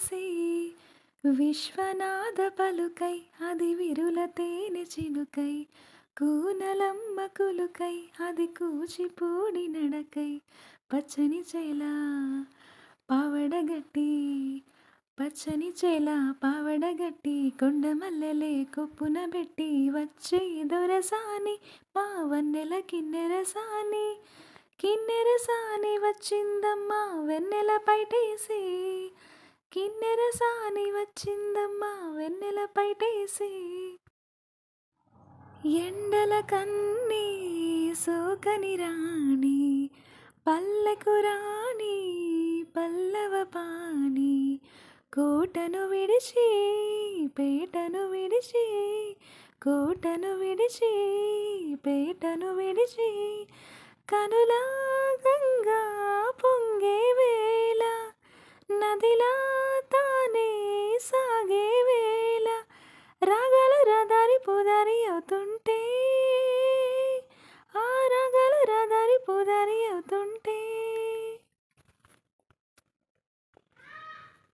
పట్టేసి విశ్వనాథ పలుకై అది విరుల తేనె చినుకై కూనలమ్మ కులుకై అది కూచిపూడి నడకై పచ్చని చేల పావడగట్టి పచ్చని చేల పావడగట్టి కొండమల్లెలే కొప్పున పెట్టి వచ్చే దొరసాని మా వన్నెల కిన్నెరసాని కిన్నెరసాని వచ్చిందమ్మా వెన్నెల పైటేసి కిన్నెరసాని వచ్చిందమ్మా వెన్నెల పైటేసి ఎండల కన్నీ సోకని రాణి పల్లెకు రాణి పల్లవ పాణి కోటను విడిచి పేటను విడిచి కోటను విడిచి పేటను విడిచి కనులా